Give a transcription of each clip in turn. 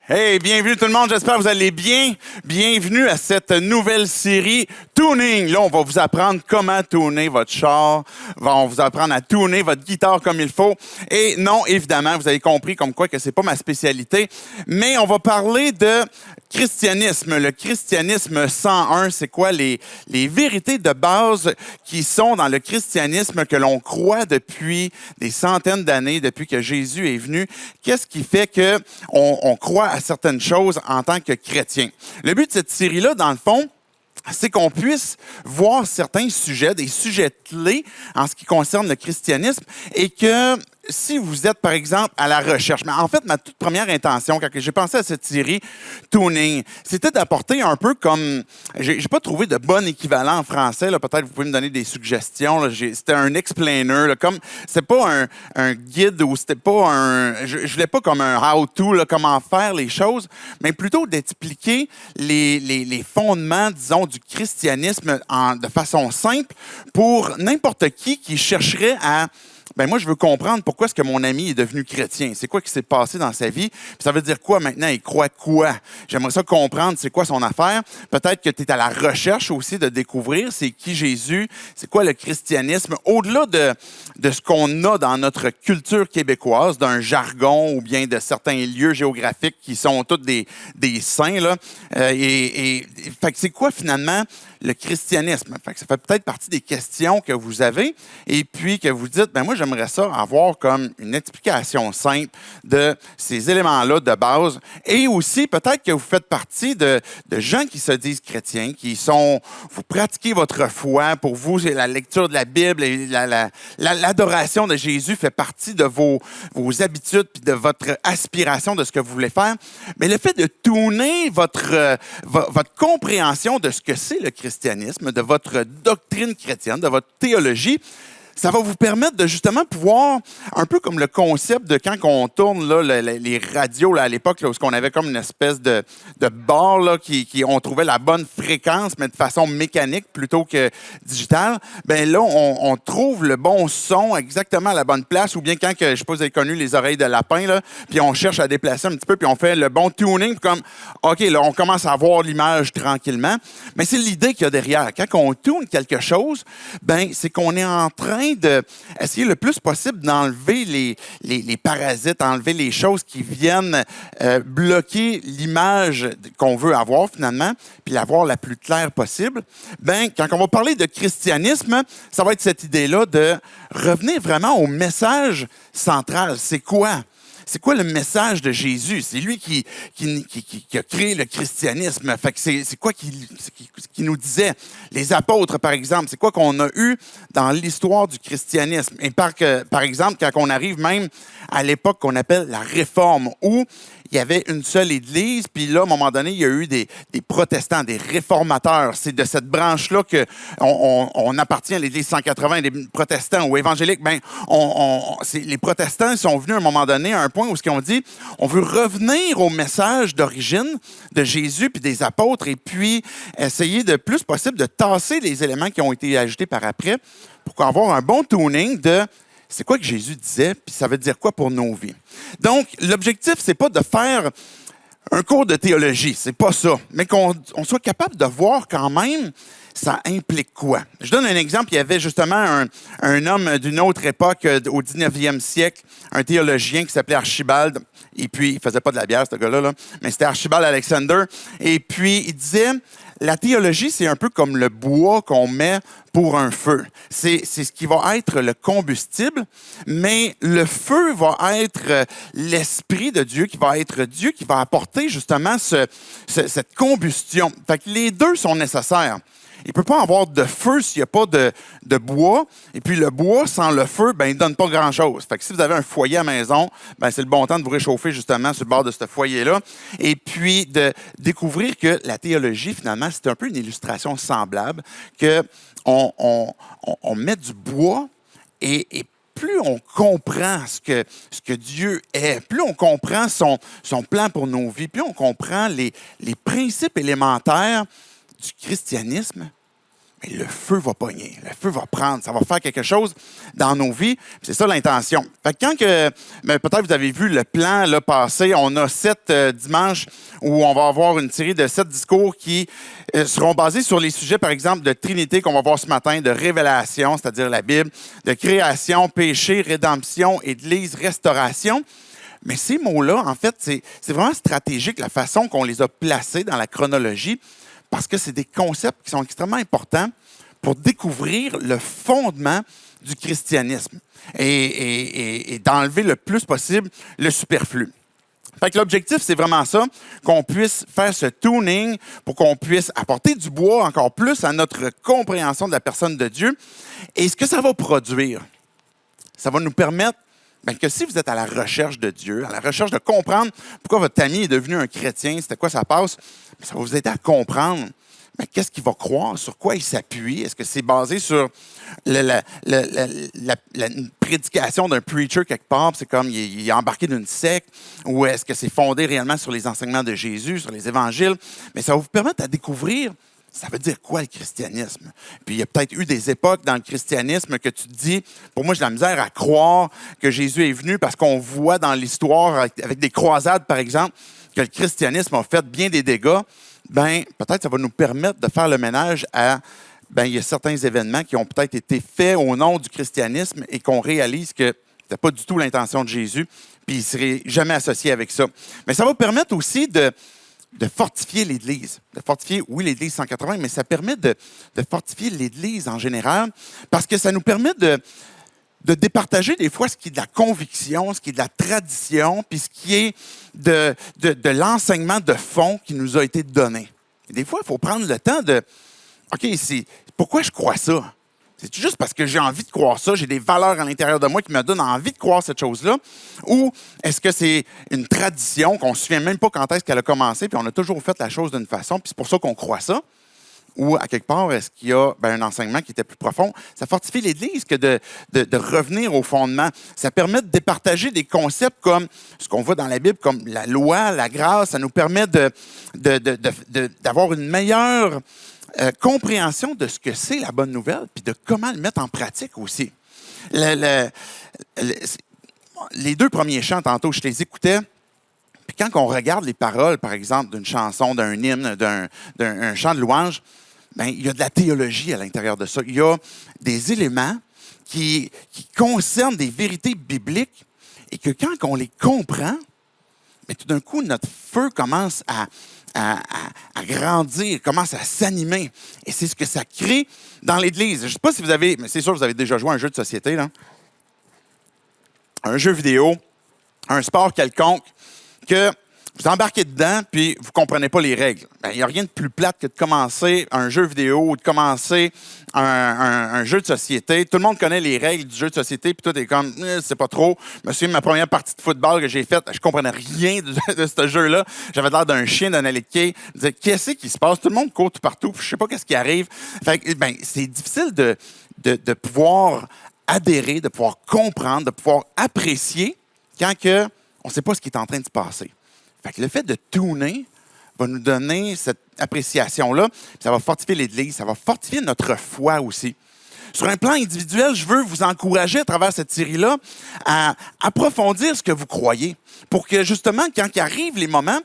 Hey, bienvenue tout le monde, j'espère que vous allez bien. Bienvenue à cette nouvelle série Tuning. Là, on va vous apprendre comment tuner votre char, on va vous apprendre à tuner votre guitare comme il faut. Et non, évidemment, vous avez compris comme quoi que c'est pas ma spécialité, mais on va parler de christianisme. Le christianisme 101, c'est quoi les vérités de base qui sont dans le christianisme que l'on croit depuis des centaines d'années, depuis que Jésus est venu. Qu'est-ce qui fait que on croit à certaines choses en tant que chrétien? Le but de cette série-là, dans le fond, c'est qu'on puisse voir certains sujets, des sujets clés en ce qui concerne le christianisme et que si vous êtes, par exemple, à la recherche, mais en fait, ma toute première intention, quand j'ai pensé à cette série Tuning, c'était d'apporter un peu comme, j'ai pas trouvé de bon équivalent en français, là, peut-être vous pouvez me donner des suggestions, là, c'était un explainer, là, comme, c'était pas un guide ou c'était pas je voulais pas comme un how-to, là, comment faire les choses, mais plutôt d'expliquer les fondements, disons, du christianisme de façon simple pour n'importe qui chercherait à moi, je veux comprendre pourquoi est-ce que mon ami est devenu chrétien. C'est quoi qui s'est passé dans sa vie? Puis ça veut dire quoi maintenant? Il croit quoi? J'aimerais ça comprendre c'est quoi son affaire. Peut-être que tu es à la recherche aussi de découvrir c'est qui Jésus, c'est quoi le christianisme. Au-delà de ce qu'on a dans notre culture québécoise, d'un jargon ou bien de certains lieux géographiques qui sont tous des saints, là. Fait que c'est quoi finalement le christianisme? Fait que ça fait peut-être partie des questions que vous avez et puis que vous dites, moi, j'aimerais ça avoir comme une explication simple de ces éléments-là de base. Et aussi, peut-être que vous faites partie de gens qui se disent chrétiens, vous pratiquez votre foi. Pour vous, c'est la lecture de la Bible et l'adoration de Jésus fait partie de vos habitudes puis de votre aspiration de ce que vous voulez faire. Mais le fait de tourner votre compréhension de ce que c'est le christianisme, de votre doctrine chrétienne, de votre théologie, ça va vous permettre de justement pouvoir, un peu comme le concept de quand on tourne là, les radios là, à l'époque, là, où on avait comme une espèce de barre là, on trouvait la bonne fréquence, mais de façon mécanique plutôt que digitale. Ben là, on trouve le bon son exactement à la bonne place, ou bien quand, je ne sais pas si vous avez connu les oreilles de lapin, là, puis on cherche à déplacer un petit peu, puis on fait le bon tuning, comme, OK, là, on commence à voir l'image tranquillement. Mais c'est l'idée qu'il y a derrière. Quand on tune quelque chose, c'est qu'on est en train d'essayer le plus possible d'enlever les parasites, enlever les choses qui viennent bloquer l'image qu'on veut avoir finalement, puis l'avoir la plus claire possible. Quand on va parler de christianisme, ça va être cette idée-là de revenir vraiment au message central. C'est quoi? C'est quoi le message de Jésus? C'est lui qui a créé le christianisme. Fait que c'est quoi qui nous disait? Les apôtres, par exemple, c'est quoi qu'on a eu dans l'histoire du christianisme? Et par exemple, quand on arrive même à l'époque qu'on appelle la Réforme, où il y avait une seule église, puis là, à un moment donné, il y a eu des protestants, des réformateurs. C'est de cette branche-là qu'on appartient à l'église 180, des protestants ou évangéliques. Les protestants sont venus à un moment donné à un point où ils ont dit, on veut revenir au message d'origine de Jésus puis des apôtres et puis essayer de plus possible de tasser les éléments qui ont été ajoutés par après pour avoir un bon tuning de c'est quoi que Jésus disait, puis ça veut dire quoi pour nos vies. Donc, l'objectif, c'est pas de faire un cours de théologie, c'est pas ça, mais qu'on soit capable de voir quand même ça implique quoi. Je donne un exemple. Il y avait justement un homme d'une autre époque, au 19e siècle, un théologien qui s'appelait Archibald, et puis il faisait pas de la bière, ce gars-là, là, mais c'était Archibald Alexander, et puis il disait, la théologie, c'est un peu comme le bois qu'on met pour un feu. C'est ce qui va être le combustible, mais le feu va être l'Esprit de Dieu, qui va être Dieu, qui va apporter justement cette combustion. Fait que les deux sont nécessaires. Il ne peut pas avoir de feu s'il n'y a pas de bois. Et puis le bois, sans le feu, il ne donne pas grand-chose. Fait que si vous avez un foyer à la maison, c'est le bon temps de vous réchauffer justement sur le bord de ce foyer-là. Et puis de découvrir que la théologie, finalement, c'est un peu une illustration semblable, qu'on met du bois et plus on comprend ce que Dieu est, plus on comprend son plan pour nos vies, plus on comprend les principes élémentaires du christianisme, mais le feu va pogner, le feu va prendre, ça va faire quelque chose dans nos vies. C'est ça l'intention. Fait que quand que, peut-être vous avez vu le plan là, passer, on a 7 dimanches où on va avoir une série de 7 discours qui seront basés sur les sujets, par exemple, de Trinité qu'on va voir ce matin, de révélation, c'est-à-dire la Bible, de création, péché, rédemption, Église, restauration. Mais ces mots-là, en fait, c'est vraiment stratégique la façon qu'on les a placés dans la chronologie parce que c'est des concepts qui sont extrêmement importants pour découvrir le fondement du christianisme et d'enlever le plus possible le superflu. Fait que l'objectif, c'est vraiment ça, qu'on puisse faire ce tuning pour qu'on puisse apporter du bois encore plus à notre compréhension de la personne de Dieu. Et ce que ça va produire, ça va nous permettre que si vous êtes à la recherche de Dieu, à la recherche de comprendre pourquoi votre ami est devenu un chrétien, c'était quoi ça passe, ça va vous aider à comprendre qu'est-ce qu'il va croire, sur quoi il s'appuie. Est-ce que c'est basé sur une prédication d'un preacher quelque part, c'est comme il est embarqué d'une secte, ou est-ce que c'est fondé réellement sur les enseignements de Jésus, sur les évangiles? Mais ça va vous permettre de découvrir ça veut dire quoi le christianisme? Puis il y a peut-être eu des époques dans le christianisme que tu te dis, pour moi, j'ai de la misère à croire que Jésus est venu parce qu'on voit dans l'histoire, avec des croisades, par exemple, que le christianisme a fait bien des dégâts. Bien, peut-être ça va nous permettre de faire le ménage à, il y a certains événements qui ont peut-être été faits au nom du christianisme et qu'on réalise que ce n'était pas du tout l'intention de Jésus, puis il ne serait jamais associé avec ça. Mais ça va permettre aussi de fortifier l'Église. De fortifier, oui, l'Église 180, mais ça permet de fortifier l'Église en général parce que ça nous permet de départager des fois ce qui est de la conviction, ce qui est de la tradition, puis ce qui est de l'enseignement de fond qui nous a été donné. Et des fois, il faut prendre le temps de OK, pourquoi je crois ça? C'est juste parce que j'ai envie de croire ça, j'ai des valeurs à l'intérieur de moi qui me donnent envie de croire cette chose-là? Ou est-ce que c'est une tradition qu'on ne se souvient même pas quand est-ce qu'elle a commencé, puis on a toujours fait la chose d'une façon, puis c'est pour ça qu'on croit ça? Ou à quelque part, est-ce qu'il y a un enseignement qui était plus profond? Ça fortifie l'Église que de revenir au fondement. Ça permet de départager des concepts comme ce qu'on voit dans la Bible, comme la loi, la grâce. Ça nous permet d'avoir une meilleure compréhension de ce que c'est la bonne nouvelle, puis de comment le mettre en pratique aussi. Les 2 premiers chants, tantôt, je les écoutais. Puis quand on regarde les paroles, par exemple, d'une chanson, d'un hymne, d'un chant de louange, il y a de la théologie à l'intérieur de ça. Il y a des éléments qui concernent des vérités bibliques et que quand on les comprend, tout d'un coup, notre feu commence à grandir, commence à s'animer. Et c'est ce que ça crée dans l'Église. Je ne sais pas si vous avez, mais c'est sûr que vous avez déjà joué à un jeu de société, là. Un jeu vidéo, un sport quelconque, que vous embarquez dedans, puis vous ne comprenez pas les règles. Il n'y a rien de plus plate que de commencer un jeu vidéo ou de commencer un jeu de société. Tout le monde connaît les règles du jeu de société, puis toi, t'es comme, c'est pas trop. Je me souviens de ma première partie de football que j'ai faite, je comprenais rien de ce jeu-là. J'avais l'air d'un chien d'un allée de quai. Je me disais, qu'est-ce qui se passe? Tout le monde court tout partout, puis je sais pas qu'est-ce qui arrive. Fait que, c'est difficile de pouvoir adhérer, de pouvoir comprendre, de pouvoir apprécier quand on ne sait pas ce qui est en train de se passer. Fait que le fait de tuner va nous donner cette appréciation-là. Ça va fortifier l'Église, ça va fortifier notre foi aussi. Sur un plan individuel, je veux vous encourager à travers cette série-là à approfondir ce que vous croyez pour que justement, quand il arrive les moments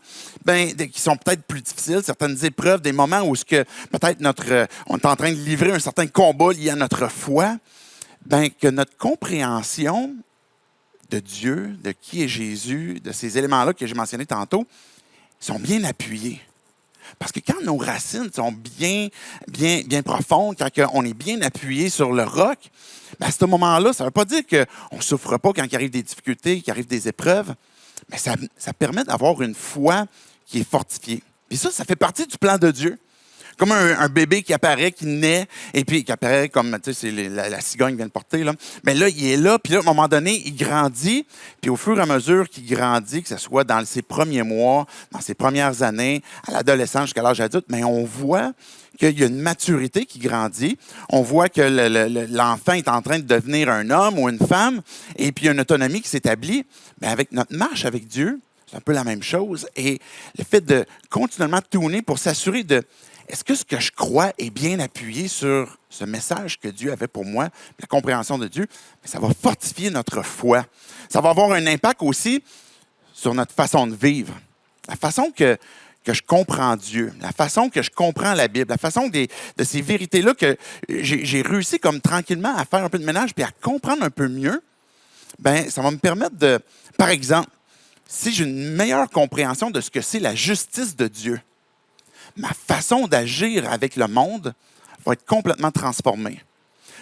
qui sont peut-être plus difficiles, certaines épreuves, des moments où peut-être on est en train de livrer un certain combat lié à notre foi, que notre compréhension de Dieu, de qui est Jésus, de ces éléments-là que j'ai mentionnés tantôt, sont bien appuyés. Parce que quand nos racines sont bien profondes, quand on est bien appuyé sur le roc, à ce moment-là, ça ne veut pas dire qu'on ne souffre pas quand il arrive des difficultés, qu'il arrive des épreuves, mais ça permet d'avoir une foi qui est fortifiée. Puis ça fait partie du plan de Dieu. Comme un bébé qui apparaît, qui naît, et puis qui apparaît comme, tu sais, c'est la cigogne vient de porter, là. Mais là, il est là, puis là, à un moment donné, il grandit, puis au fur et à mesure qu'il grandit, que ce soit dans ses premiers mois, dans ses premières années, à l'adolescence jusqu'à l'âge adulte, mais on voit qu'il y a une maturité qui grandit. On voit que l'enfant est en train de devenir un homme ou une femme, et puis il y a une autonomie qui s'établit. Mais avec notre marche avec Dieu, c'est un peu la même chose. Et le fait de continuellement tourner pour s'assurer est-ce que ce que je crois est bien appuyé sur ce message que Dieu avait pour moi, la compréhension de Dieu? Mais ça va fortifier notre foi. Ça va avoir un impact aussi sur notre façon de vivre. La façon que je comprends Dieu, la façon que je comprends la Bible, la façon de ces vérités-là que j'ai réussi comme tranquillement à faire un peu de ménage puis à comprendre un peu mieux, ben ça va me permettre de, par exemple, si j'ai une meilleure compréhension de ce que c'est la justice de Dieu, ma façon d'agir avec le monde va être complètement transformée.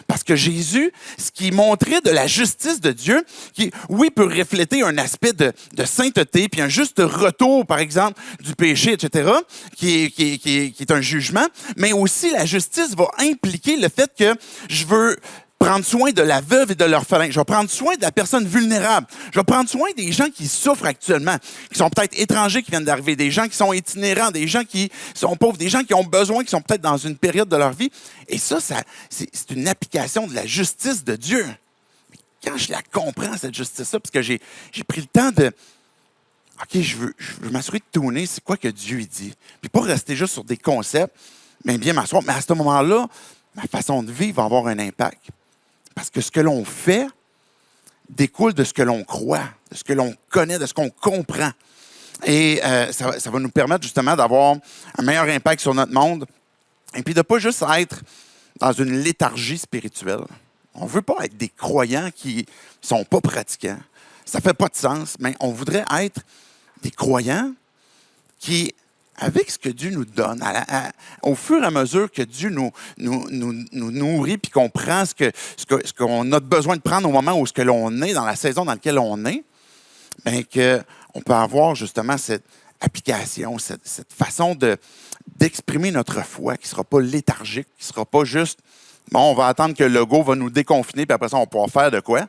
Parce que Jésus, ce qui montrait de la justice de Dieu, qui, oui, peut refléter un aspect de sainteté, puis un juste retour, par exemple, du péché, etc., qui est un jugement, mais aussi la justice va impliquer le fait que je veux prendre soin de la veuve et de l'orphelin. Je vais prendre soin de la personne vulnérable. Je vais prendre soin des gens qui souffrent actuellement, qui sont peut-être étrangers qui viennent d'arriver, des gens qui sont itinérants, des gens qui sont pauvres, des gens qui ont besoin, qui sont peut-être dans une période de leur vie. Et ça c'est une application de la justice de Dieu. Mais quand je la comprends, cette justice-là, parce que j'ai pris le temps de... OK, je veux m'assurer de tourner, c'est quoi que Dieu dit. Puis pas rester juste sur des concepts, mais bien m'asseoir. Mais à ce moment-là, ma façon de vivre va avoir un impact. Parce que ce que l'on fait découle de ce que l'on croit, de ce que l'on connaît, de ce qu'on comprend. Et ça va nous permettre justement d'avoir un meilleur impact sur notre monde. Et puis de ne pas juste être dans une léthargie spirituelle. On ne veut pas être des croyants qui ne sont pas pratiquants. Ça ne fait pas de sens, mais on voudrait être des croyants qui, avec ce que Dieu nous donne, au fur et à mesure que Dieu nous nourrit puis qu'on prend ce qu'on a besoin de prendre au moment où ce que l'on est, dans la saison dans laquelle on est, bien qu'on peut avoir justement cette application, cette façon d'exprimer notre foi qui ne sera pas léthargique, qui ne sera pas juste, bon, on va attendre que le go va nous déconfiner puis après ça, on va pouvoir faire de quoi?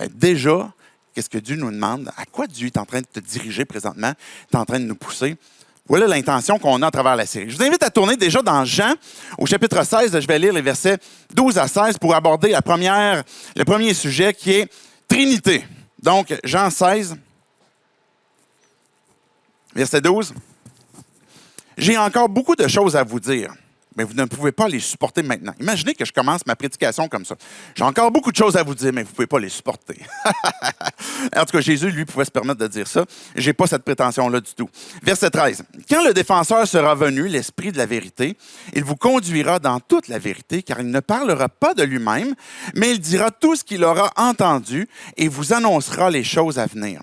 Bien, déjà, qu'est-ce que Dieu nous demande? À quoi Dieu est en train de te diriger présentement? Il est en train de nous pousser? Voilà l'intention qu'on a à travers la série. Je vous invite à tourner déjà dans Jean, au chapitre 16. Je vais lire les versets 12 à 16 pour aborder le premier sujet qui est Trinité. Donc, Jean 16, verset 12. J'ai encore beaucoup de choses à vous dire, mais vous ne pouvez pas les supporter maintenant. Imaginez que je commence ma prédication comme ça. J'ai encore beaucoup de choses à vous dire, mais vous ne pouvez pas les supporter. En tout cas, Jésus, lui, pouvait se permettre de dire ça. Je n'ai pas cette prétention-là du tout. Verset 13. Quand le défenseur sera venu, l'Esprit de la vérité, il vous conduira dans toute la vérité, car il ne parlera pas de lui-même, mais il dira tout ce qu'il aura entendu et vous annoncera les choses à venir.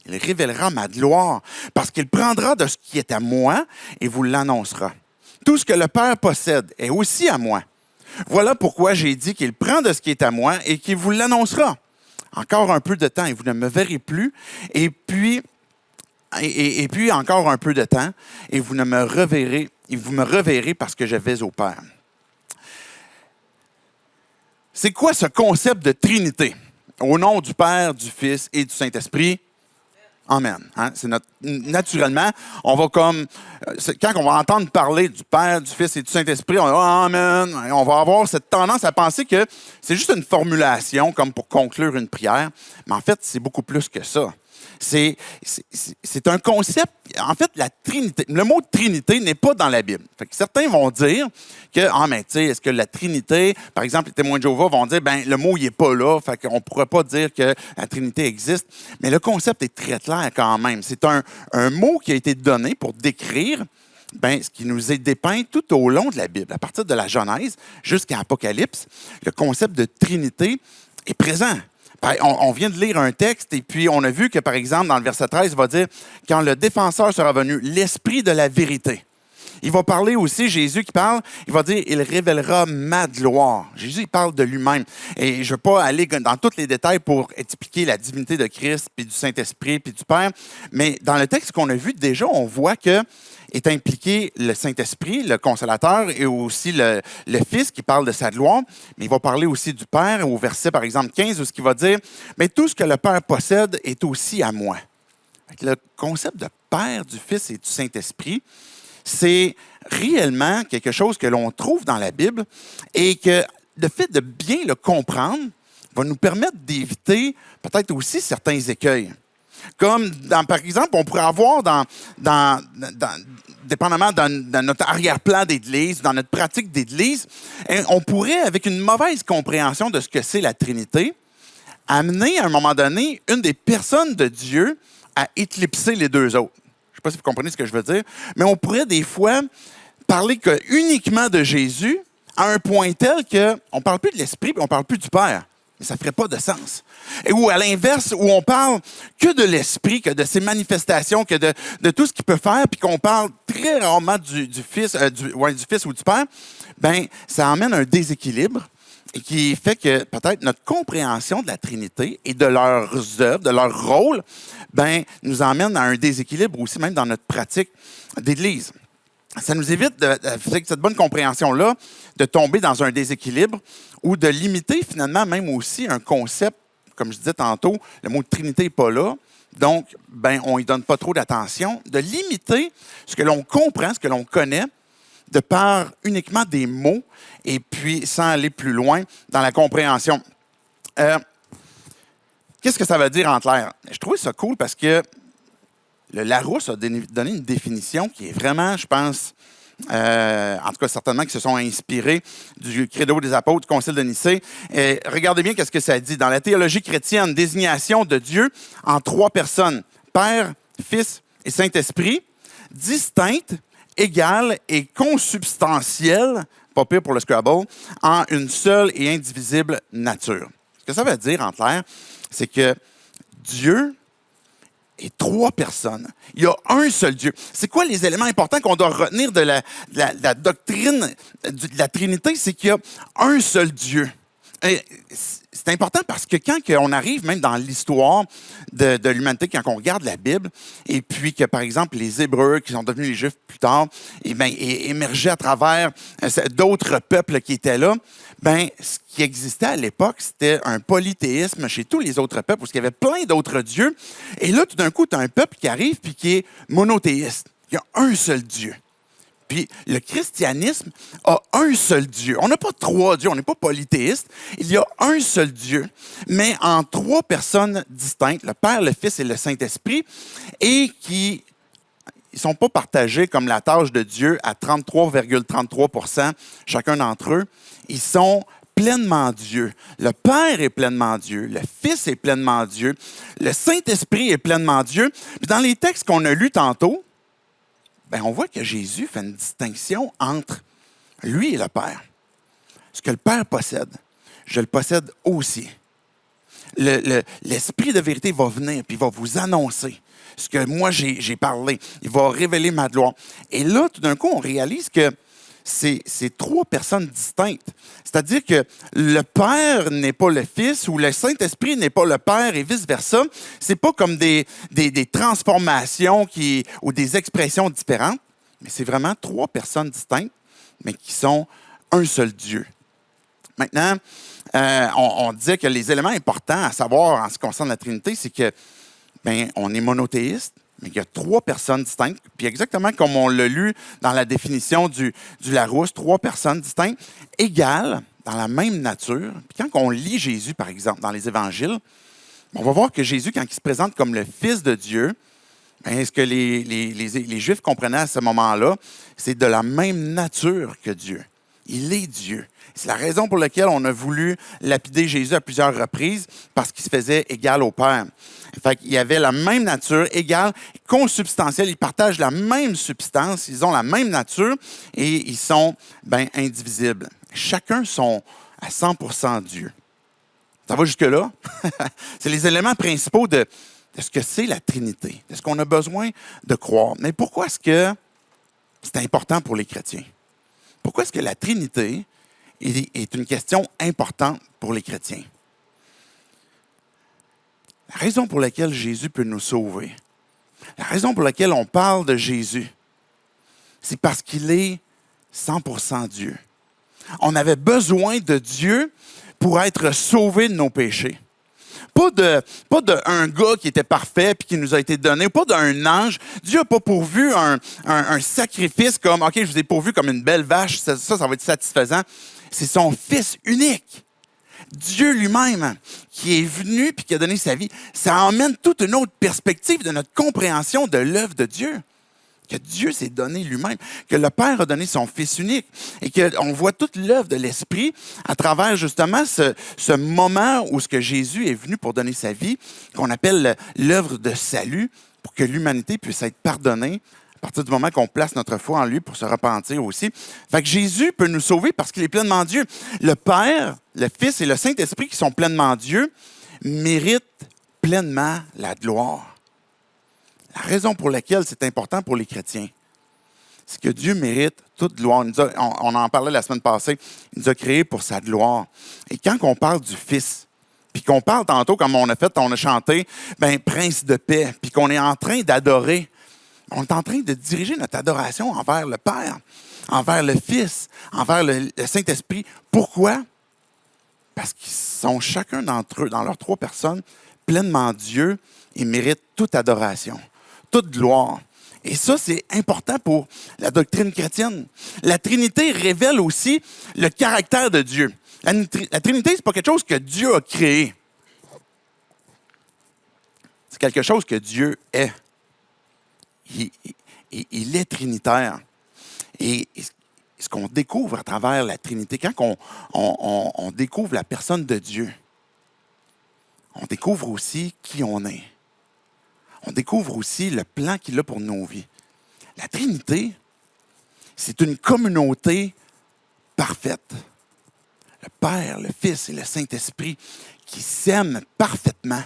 Il révélera ma gloire, parce qu'il prendra de ce qui est à moi et vous l'annoncera. Tout ce que le Père possède est aussi à moi. Voilà pourquoi j'ai dit qu'il prend de ce qui est à moi et qu'il vous l'annoncera. Encore un peu de temps et vous ne me verrez plus. Et puis encore un peu de temps et vous me reverrez parce que je vais au Père. C'est quoi ce concept de Trinité? Au nom du Père, du Fils et du Saint-Esprit. Amen. Hein? Naturellement, on va quand on va entendre parler du Père, du Fils et du Saint-Esprit, on va dire Amen. Et on va avoir cette tendance à penser que c'est juste une formulation comme pour conclure une prière. Mais en fait, c'est beaucoup plus que ça. C'est un concept. En fait, la Trinité, le mot Trinité n'est pas dans la Bible. Fait que certains vont dire que, mais tu sais, est-ce que la Trinité, par exemple, les témoins de Jéhovah vont dire, le mot, il n'est pas là, fait qu'on ne pourrait pas dire que la Trinité existe. Mais le concept est très clair quand même. C'est un mot qui a été donné pour décrire ce qui nous est dépeint tout au long de la Bible, à partir de la Genèse jusqu'à Apocalypse. Le concept de Trinité est présent. On vient de lire un texte et puis on a vu que, par exemple, dans le verset 13, il va dire « Quand le défenseur sera venu, l'Esprit de la vérité ». Il va parler aussi, Jésus qui parle, il va dire « Il révélera ma gloire ». Jésus, il parle de lui-même. Et je ne veux pas aller dans tous les détails pour expliquer la divinité de Christ, puis du Saint-Esprit, puis du Père. Mais dans le texte qu'on a vu, déjà, on voit que est impliqué le Saint-Esprit, le Consolateur, et aussi le Fils qui parle de sa gloire. Mais il va parler aussi du Père, au verset, par exemple, 15, où ce qu'il va dire « Mais tout ce que le Père possède est aussi à moi ». Le concept de Père, du Fils et du Saint-Esprit, c'est réellement quelque chose que l'on trouve dans la Bible et que le fait de bien le comprendre va nous permettre d'éviter peut-être aussi certains écueils. Comme, par exemple, on pourrait avoir dans dépendamment dans notre arrière-plan d'Église, dans notre pratique d'Église, on pourrait, avec une mauvaise compréhension de ce que c'est la Trinité, amener à un moment donné une des personnes de Dieu à éclipser les deux autres. Je ne sais pas si vous comprenez ce que je veux dire, mais on pourrait des fois parler uniquement de Jésus à un point tel qu'on ne parle plus de l'Esprit et on ne parle plus du Père. Mais ça ne ferait pas de sens. Et ou à l'inverse, où on parle que de l'Esprit, que de ses manifestations, que de tout ce qu'il peut faire, puis qu'on parle très rarement du Fils ou du Père, ben ça amène un déséquilibre et qui fait que peut-être notre compréhension de la Trinité et de leurs œuvres, de leur rôle, ben nous emmène à un déséquilibre aussi, même dans notre pratique d'Église. Ça nous évite, avec cette bonne compréhension-là, de tomber dans un déséquilibre ou de limiter finalement même aussi un concept, comme je disais tantôt, le mot Trinité n'est pas là, donc ben, on n'y donne pas trop d'attention, de limiter ce que l'on comprend, ce que l'on connaît, de par uniquement des mots, et puis sans aller plus loin dans la compréhension. Qu'est-ce que ça veut dire en clair? Je trouvais ça cool parce que le Larousse a donné une définition qui est vraiment, je pense, en tout cas certainement qui se sont inspirés du Credo des apôtres, du Concile de Nicée. Et regardez bien qu'est-ce que ça dit. Dans la théologie chrétienne, désignation de Dieu en trois personnes, Père, Fils et Saint-Esprit, distinctes, égales et consubstantielles, pas pire pour le Scrabble, en une seule et indivisible nature. Ce que ça veut dire en clair, c'est que Dieu et trois personnes. Il y a un seul Dieu. C'est quoi les éléments importants qu'on doit retenir de la doctrine de la Trinité? C'est qu'il y a un seul Dieu. Et c'est important parce que quand on arrive même dans l'histoire de l'humanité, quand on regarde la Bible, et puis que, par exemple, les Hébreux, qui sont devenus les Juifs plus tard, émergeaient à travers d'autres peuples qui étaient là, ce qui existait à l'époque, c'était un polythéisme chez tous les autres peuples, parce qu'il y avait plein d'autres dieux. Et là, tout d'un coup, tu as un peuple qui arrive puis qui est monothéiste. Il y a un seul Dieu. Puis le christianisme a un seul Dieu. On n'a pas trois dieux, on n'est pas polythéiste. Il y a un seul Dieu, mais en trois personnes distinctes, le Père, le Fils et le Saint-Esprit, et qui ne sont pas partagés comme la tâche de Dieu à 33,33% chacun d'entre eux. Ils sont pleinement Dieu. Le Père est pleinement Dieu. Le Fils est pleinement Dieu. Le Saint-Esprit est pleinement Dieu. Puis dans les textes qu'on a lus tantôt, on voit que Jésus fait une distinction entre lui et le Père. Ce que le Père possède, je le possède aussi. L'Esprit de vérité va venir et il va vous annoncer ce que moi j'ai parlé. Il va révéler ma gloire. Et là, tout d'un coup, on réalise que c'est trois personnes distinctes. C'est-à-dire que le Père n'est pas le Fils ou le Saint-Esprit n'est pas le Père et vice-versa. C'est pas comme des transformations ou des expressions différentes, mais c'est vraiment trois personnes distinctes, mais qui sont un seul Dieu. Maintenant, on disait que les éléments importants à savoir en ce qui concerne la Trinité, c'est que on est monothéiste, mais il y a trois personnes distinctes. Puis exactement comme on l'a lu dans la définition du Larousse, trois personnes distinctes, égales dans la même nature. Puis quand on lit Jésus, par exemple, dans les évangiles, on va voir que Jésus, quand il se présente comme le Fils de Dieu, ce que les Juifs comprenaient à ce moment-là, c'est de la même nature que Dieu. Il est Dieu. C'est la raison pour laquelle on a voulu lapider Jésus à plusieurs reprises, parce qu'il se faisait égal au Père. Fait qu'il y avait la même nature, égale, consubstantielle. Ils partagent la même substance, ils ont la même nature et ils sont indivisibles. Chacun sont à 100% Dieu. Ça va jusque-là? C'est les éléments principaux de ce que c'est la Trinité, de ce qu'on a besoin de croire. Mais pourquoi est-ce que c'est important pour les chrétiens? Pourquoi est-ce que la Trinité est une question importante pour les chrétiens? La raison pour laquelle Jésus peut nous sauver, la raison pour laquelle on parle de Jésus, c'est parce qu'il est 100% Dieu. On avait besoin de Dieu pour être sauvés de nos péchés. Pas d'un gars qui était parfait puis qui nous a été donné, pas d'un ange. Dieu n'a pas pourvu un sacrifice comme, OK, je vous ai pourvu comme une belle vache, ça va être satisfaisant. C'est son Fils unique. Dieu lui-même qui est venu puis qui a donné sa vie. Ça emmène toute une autre perspective de notre compréhension de l'œuvre de Dieu. que Dieu s'est donné lui-même, que le Père a donné son Fils unique et qu'on voit toute l'œuvre de l'Esprit à travers justement ce moment où ce que Jésus est venu pour donner sa vie, qu'on appelle l'œuvre de salut, pour que l'humanité puisse être pardonnée à partir du moment qu'on place notre foi en lui pour se repentir aussi. Fait que Jésus peut nous sauver parce qu'il est pleinement Dieu. Le Père, le Fils et le Saint-Esprit qui sont pleinement Dieu méritent pleinement la gloire. La raison pour laquelle c'est important pour les chrétiens, c'est que Dieu mérite toute gloire. On en parlait la semaine passée. Il nous a créés pour sa gloire. Et quand on parle du Fils, puis qu'on parle tantôt, comme on a chanté, Prince de paix, puis qu'on est en train d'adorer, on est en train de diriger notre adoration envers le Père, envers le Fils, envers le Saint-Esprit. Pourquoi? Parce qu'ils sont chacun d'entre eux, dans leurs 3 personnes, pleinement Dieu et méritent toute adoration, toute gloire. Et ça, c'est important pour la doctrine chrétienne. La Trinité révèle aussi le caractère de Dieu. La Trinité, ce n'est pas quelque chose que Dieu a créé. C'est quelque chose que Dieu est. Il est trinitaire. Et ce qu'on découvre à travers la Trinité, quand on découvre la personne de Dieu, on découvre aussi qui on est. On découvre aussi le plan qu'il a pour nos vies. La Trinité, c'est une communauté parfaite. Le Père, le Fils et le Saint-Esprit qui s'aiment parfaitement,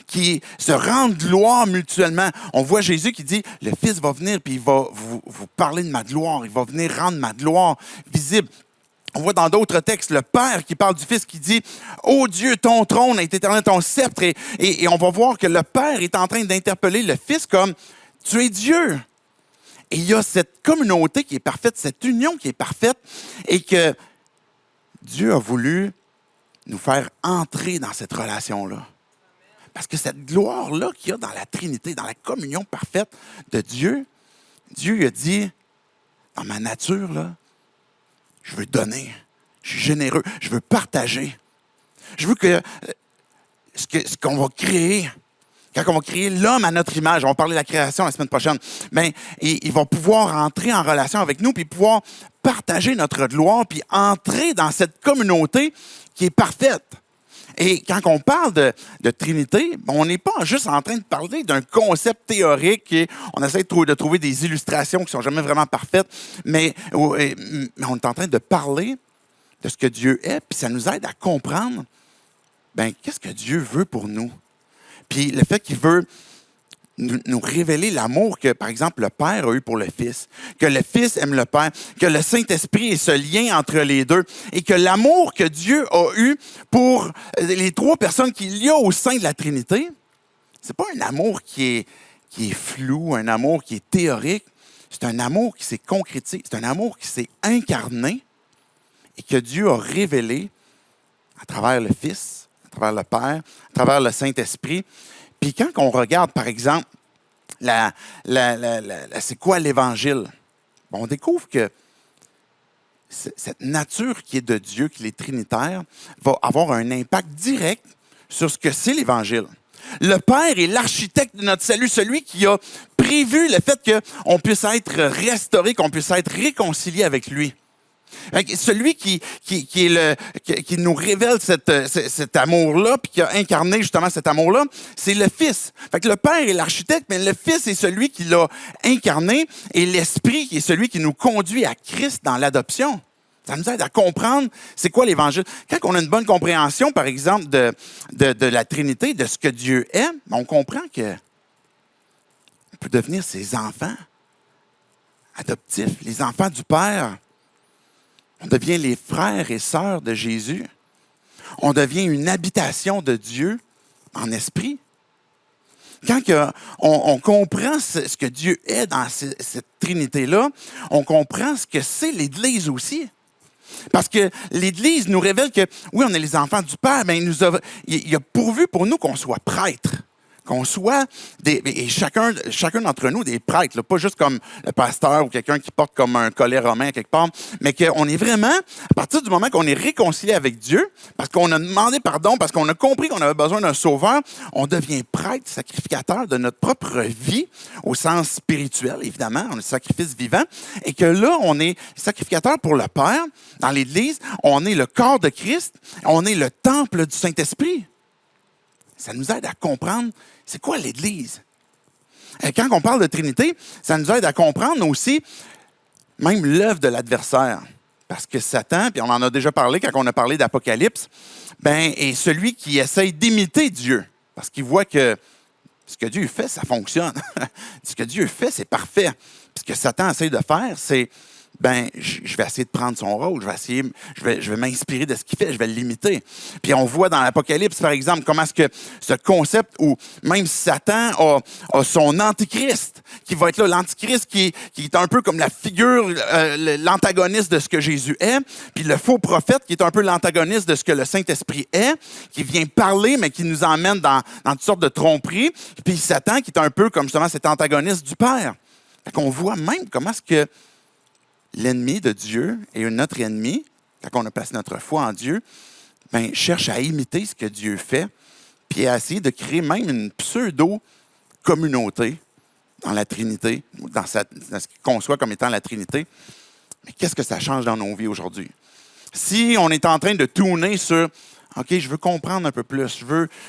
qui se rendent gloire mutuellement. On voit Jésus qui dit, le Fils va venir puis il va vous parler de ma gloire, il va venir rendre ma gloire visible. On voit dans d'autres textes le Père qui parle du Fils qui dit « Ô Dieu, ton trône est éternel, ton sceptre. » Et on va voir que le Père est en train d'interpeller le Fils comme « Tu es Dieu. » Et il y a cette communauté qui est parfaite, cette union qui est parfaite et que Dieu a voulu nous faire entrer dans cette relation-là. Parce que cette gloire-là qu'il y a dans la Trinité, dans la communion parfaite de Dieu, Dieu a dit, dans ma nature, là, je veux donner, je suis généreux, je veux partager. Je veux que ce qu'on va créer, quand on va créer l'homme à notre image, on va parler de la création la semaine prochaine, il va pouvoir entrer en relation avec nous, puis pouvoir partager notre gloire, puis entrer dans cette communauté qui est parfaite. Et quand on parle de Trinité, on n'est pas juste en train de parler d'un concept théorique et on essaie de trouver des illustrations qui ne sont jamais vraiment parfaites, mais on est en train de parler de ce que Dieu est, puis ça nous aide à comprendre qu'est-ce que Dieu veut pour nous. Puis le fait qu'il veut nous révéler l'amour que, par exemple, le Père a eu pour le Fils, que le Fils aime le Père, que le Saint-Esprit est ce lien entre les deux et que l'amour que Dieu a eu pour les 3 personnes qu'il y a au sein de la Trinité, c'est pas un amour qui est flou, un amour qui est théorique, c'est un amour qui s'est concrétisé, c'est un amour qui s'est incarné et que Dieu a révélé à travers le Fils, à travers le Père, à travers le Saint-Esprit. Puis quand on regarde, par exemple, c'est quoi l'Évangile? On découvre que cette nature qui est de Dieu, qui est trinitaire, va avoir un impact direct sur ce que c'est l'Évangile. Le Père est l'architecte de notre salut, celui qui a prévu le fait qu'on puisse être restauré, qu'on puisse être réconcilié avec lui. Celui qui nous révèle cet amour-là, puis qui a incarné justement cet amour-là, c'est le Fils. Fait que le Père est l'architecte, mais le Fils est celui qui l'a incarné, et l'Esprit qui est celui qui nous conduit à Christ dans l'adoption. Ça nous aide à comprendre c'est quoi l'Évangile. Quand on a une bonne compréhension, par exemple, de la Trinité, de ce que Dieu est, on comprend qu'on peut devenir ses enfants adoptifs, les enfants du Père. On devient les frères et sœurs de Jésus. On devient une habitation de Dieu en esprit. Quand on comprend ce que Dieu est dans cette Trinité-là, on comprend ce que c'est l'Église aussi. Parce que l'Église nous révèle que, oui, on est les enfants du Père, mais il a pourvu pour nous qu'on soit prêtres, qu'on soit et chacun d'entre nous des prêtres, là, pas juste comme le pasteur ou quelqu'un qui porte comme un collet romain quelque part, mais qu'on est vraiment, à partir du moment qu'on est réconcilié avec Dieu, parce qu'on a demandé pardon, parce qu'on a compris qu'on avait besoin d'un sauveur, on devient prêtre, sacrificateur de notre propre vie, au sens spirituel, évidemment, on est sacrifice vivant, et que là, on est sacrificateur pour le Père, dans l'Église, on est le corps de Christ, on est le temple du Saint-Esprit. Ça nous aide à comprendre c'est quoi l'Église. Et quand on parle de Trinité, ça nous aide à comprendre aussi même l'œuvre de l'adversaire. Parce que Satan, puis on en a déjà parlé quand on a parlé d'Apocalypse, est celui qui essaye d'imiter Dieu. Parce qu'il voit que ce que Dieu fait, ça fonctionne. Ce que Dieu fait, c'est parfait. Puis ce que Satan essaye de faire, c'est je vais essayer de prendre son rôle, je vais m'inspirer de ce qu'il fait, je vais l'imiter. Puis on voit dans l'Apocalypse, par exemple, comment est-ce que ce concept où même Satan a son antichrist, qui va être là, l'antichrist qui est un peu comme la figure, l'antagoniste de ce que Jésus est, puis le faux prophète qui est un peu l'antagoniste de ce que le Saint-Esprit est, qui vient parler, mais qui nous emmène dans toutes sortes de tromperies, puis Satan qui est un peu comme justement cet antagoniste du Père. Fait qu'on voit même comment est-ce que l'ennemi de Dieu et notre ennemi, quand on a placé notre foi en Dieu, cherche à imiter ce que Dieu fait, puis à essayer de créer même une pseudo-communauté dans la Trinité, dans ce qu'il conçoit comme étant la Trinité. Mais qu'est-ce que ça change dans nos vies aujourd'hui? Si on est en train de tourner sur « OK, je veux comprendre un peu plus,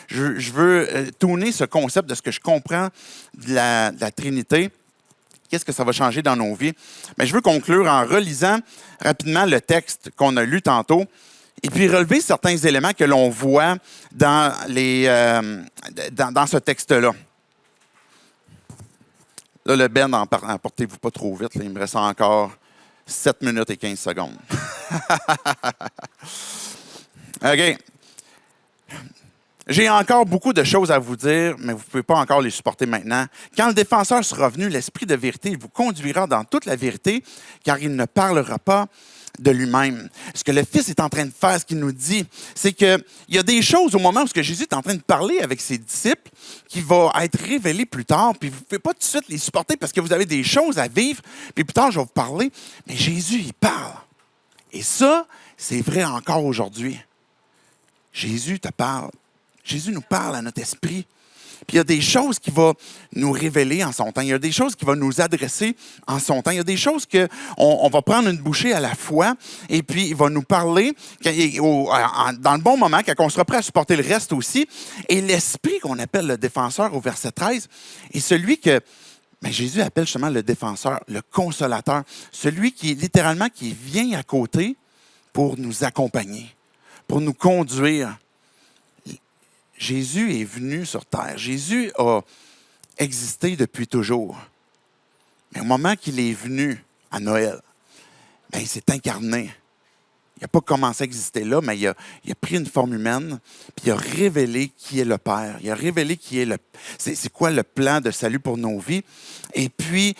je veux tourner ce concept de ce que je comprends de la Trinité », qu'est-ce que ça va changer dans nos vies? Mais je veux conclure en relisant rapidement le texte qu'on a lu tantôt et puis relever certains éléments que l'on voit dans ce texte-là. Là, le Ben, emportez-vous pas trop vite. Là, il me reste encore 7 minutes et 15 secondes. OK. J'ai encore beaucoup de choses à vous dire, mais vous ne pouvez pas encore les supporter maintenant. Quand le défenseur sera venu, l'Esprit de vérité, il vous conduira dans toute la vérité, car il ne parlera pas de lui-même. Ce que le Fils est en train de faire, ce qu'il nous dit, c'est qu'il y a des choses au moment où Jésus est en train de parler avec ses disciples qui vont être révélées plus tard, puis vous ne pouvez pas tout de suite les supporter parce que vous avez des choses à vivre, puis plus tard, je vais vous parler. Mais Jésus, il parle. Et ça, c'est vrai encore aujourd'hui. Jésus te parle. Jésus nous parle à notre esprit. Puis il y a des choses qu'il va nous révéler en son temps. Il y a des choses qu'il va nous adresser en son temps. Il y a des choses qu'on va prendre une bouchée à la fois et puis il va nous parler dans le bon moment, quand on sera prêt à supporter le reste aussi. Et l'esprit qu'on appelle le défenseur au verset 13 est celui que Jésus appelle justement le défenseur, le consolateur. Celui qui littéralement qui vient à côté pour nous accompagner, pour nous conduire. Jésus est venu sur terre. Jésus a existé depuis toujours. Mais au moment qu'il est venu à Noël, il s'est incarné. Il n'a pas commencé à exister là, mais il a pris une forme humaine, puis il a révélé qui est le Père. Il a révélé c'est quoi le plan de salut pour nos vies. Et puis,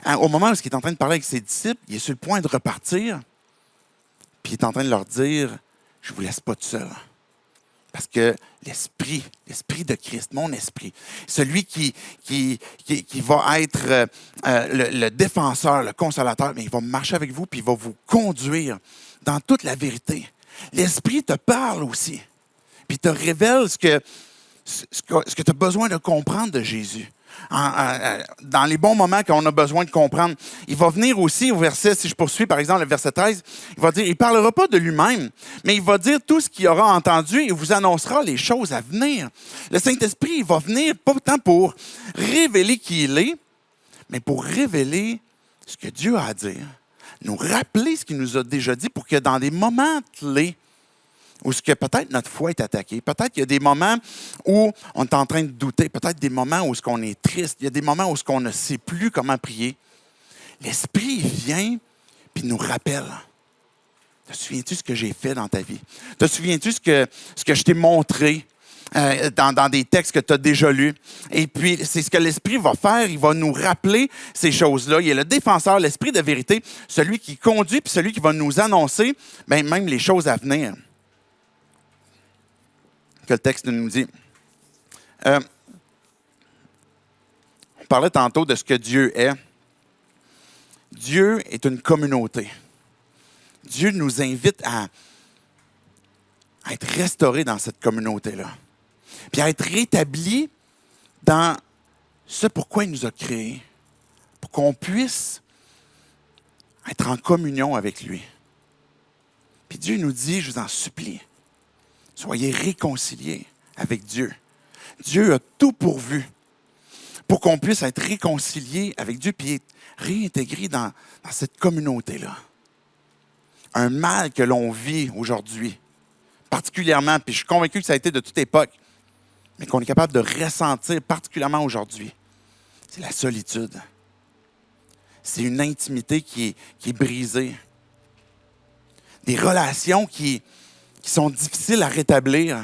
au moment où il est en train de parler avec ses disciples, il est sur le point de repartir, puis il est en train de leur dire, « Je ne vous laisse pas tout seul. » Parce que l'esprit de Christ, mon esprit, celui qui va être le défenseur, le consolateur, mais il va marcher avec vous puis il va vous conduire dans toute la vérité. L'esprit te parle aussi, puis te révèle ce que tu as besoin de comprendre de Jésus. Dans les bons moments qu'on a besoin de comprendre. Il va venir aussi au verset, si je poursuis par exemple le verset 13, il va dire, il ne parlera pas de lui-même, mais il va dire tout ce qu'il aura entendu et vous annoncera les choses à venir. Le Saint-Esprit, il va venir pas tant pour révéler qui il est, mais pour révéler ce que Dieu a à dire, nous rappeler ce qu'il nous a déjà dit pour que dans des moments clés, où ce que peut-être notre foi est attaquée. Peut-être qu'il y a des moments où on est en train de douter. Peut-être des moments où on est triste. Il y a des moments où on ne sait plus comment prier. L'Esprit vient puis nous rappelle. Te souviens-tu ce que j'ai fait dans ta vie? Te souviens-tu ce que je t'ai montré dans des textes que tu as déjà lus? Et puis, c'est ce que l'Esprit va faire. Il va nous rappeler ces choses-là. Il est le défenseur, l'Esprit de vérité, celui qui conduit puis celui qui va nous annoncer même les choses à venir. Que le texte nous dit. parlais tantôt de ce que Dieu est. Dieu est une communauté. Dieu nous invite à être restaurés dans cette communauté-là. Puis à être rétablis dans ce pourquoi il nous a créés. Pour qu'on puisse être en communion avec lui. Puis Dieu nous dit, je vous en supplie, soyez réconciliés avec Dieu. Dieu a tout pourvu pour qu'on puisse être réconciliés avec Dieu puis être réintégrés dans cette communauté-là. Un mal que l'on vit aujourd'hui, particulièrement, puis je suis convaincu que ça a été de toute époque, mais qu'on est capable de ressentir particulièrement aujourd'hui, c'est la solitude. C'est une intimité qui est brisée. Des relations qui sont difficiles à rétablir.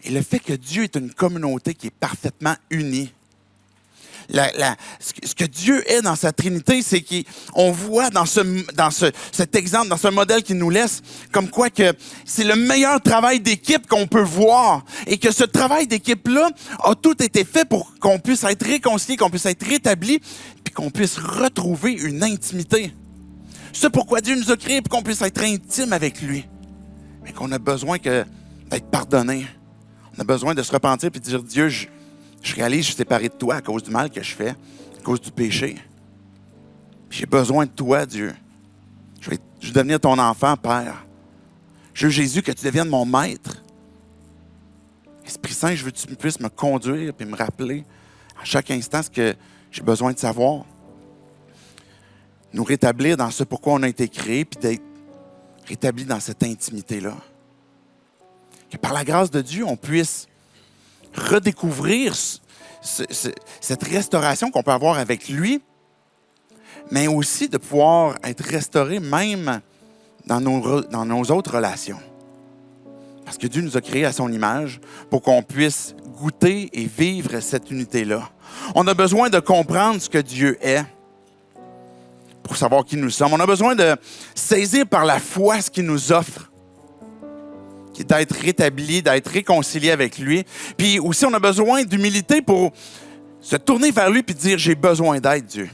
Et le fait que Dieu est une communauté qui est parfaitement unie. Ce que Dieu est dans sa Trinité, c'est qu'on voit dans cet exemple, dans ce modèle qu'il nous laisse, comme quoi que c'est le meilleur travail d'équipe qu'on peut voir. Et que ce travail d'équipe-là a tout été fait pour qu'on puisse être réconcilié, qu'on puisse être rétabli, puis qu'on puisse retrouver une intimité. C'est pourquoi Dieu nous a créés, pour qu'on puisse être intime avec lui. Mais qu'on a besoin d'être pardonné. On a besoin de se repentir et de dire, Dieu, je réalise que je suis séparé de toi à cause du mal que je fais, à cause du péché. Puis j'ai besoin de toi, Dieu. Je veux devenir ton enfant, Père. Je veux, Jésus, que tu deviennes mon maître. Esprit Saint, je veux que tu puisses me conduire et me rappeler à chaque instant ce que j'ai besoin de savoir. Nous rétablir dans ce pourquoi on a été créé, puis d'être rétablis dans cette intimité-là. Que par la grâce de Dieu, on puisse redécouvrir cette restauration qu'on peut avoir avec lui, mais aussi de pouvoir être restauré même dans nos autres relations. Parce que Dieu nous a créés à son image pour qu'on puisse goûter et vivre cette unité-là. On a besoin de comprendre ce que Dieu est pour savoir qui nous sommes. On a besoin de saisir par la foi ce qu'il nous offre, qui est d'être rétabli, d'être réconcilié avec lui. Puis aussi, on a besoin d'humilité pour se tourner vers lui et dire, j'ai besoin d'aide, Dieu.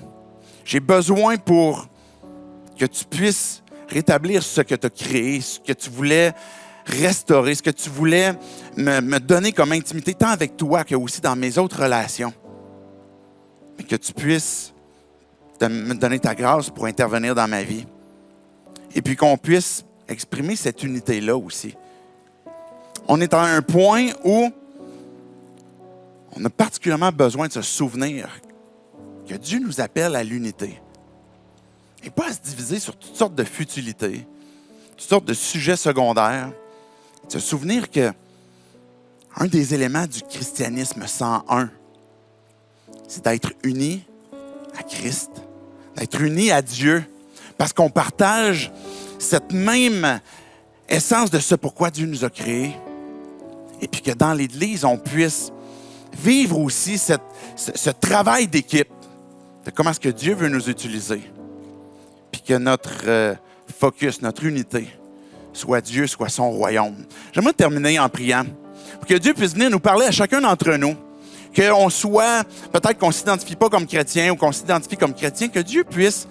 J'ai besoin pour que tu puisses rétablir ce que tu as créé, ce que tu voulais restaurer, ce que tu voulais me donner comme intimité, tant avec toi que aussi dans mes autres relations. Mais que tu puisses me donner ta grâce pour intervenir dans ma vie. Et puis qu'on puisse exprimer cette unité-là aussi. On est à un point où on a particulièrement besoin de se souvenir que Dieu nous appelle à l'unité. Et pas à se diviser sur toutes sortes de futilités, toutes sortes de sujets secondaires. Se souvenir que un des éléments du christianisme 101, c'est d'être unis à Christ, d'être unis à Dieu, parce qu'on partage cette même essence de ce pourquoi Dieu nous a créés. Et puis que dans l'Église, on puisse vivre aussi ce travail d'équipe, de comment est-ce que Dieu veut nous utiliser. Puis que notre focus, notre unité, soit Dieu, soit son royaume. J'aimerais terminer en priant pour que Dieu puisse venir nous parler à chacun d'entre nous, qu'on soit, peut-être qu'on ne s'identifie pas comme chrétien ou qu'on s'identifie comme chrétien, que Dieu puisse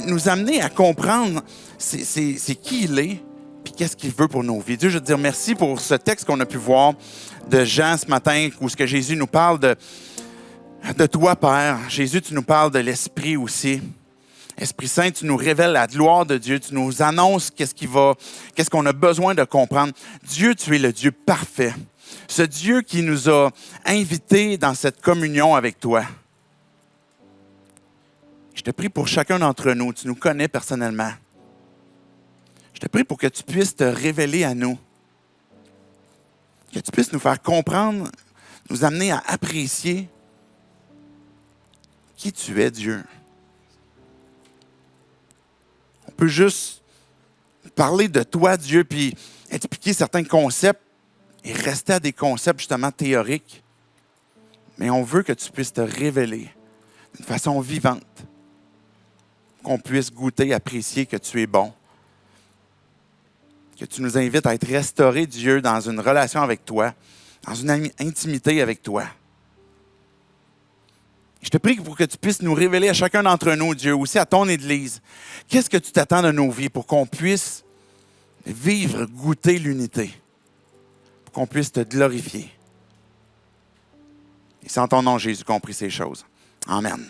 nous amener à comprendre c'est qui il est puis qu'est-ce qu'il veut pour nos vies. Dieu, je veux te dire merci pour ce texte qu'on a pu voir de Jean ce matin, où ce que Jésus nous parle de toi, Père. Jésus, tu nous parles de l'Esprit aussi. Esprit Saint, tu nous révèles la gloire de Dieu, tu nous annonces qu'est-ce qu'on a besoin de comprendre. Dieu, tu es le Dieu parfait. Ce Dieu qui nous a invités dans cette communion avec toi. Je te prie pour chacun d'entre nous, tu nous connais personnellement. Je te prie pour que tu puisses te révéler à nous. Que tu puisses nous faire comprendre, nous amener à apprécier qui tu es, Dieu. On peut juste parler de toi, Dieu, puis expliquer certains concepts et rester à des concepts justement théoriques. Mais on veut que tu puisses te révéler d'une façon vivante, qu'on puisse goûter, apprécier que tu es bon, que tu nous invites à être restaurés, Dieu, dans une relation avec toi, dans une intimité avec toi. Je te prie pour que tu puisses nous révéler à chacun d'entre nous, Dieu, aussi à ton Église. Qu'est-ce que tu t'attends de nos vies pour qu'on puisse vivre, goûter l'unité, pour qu'on puisse te glorifier. Et c'est en ton nom, Jésus, qu'on prie ces choses. Amen.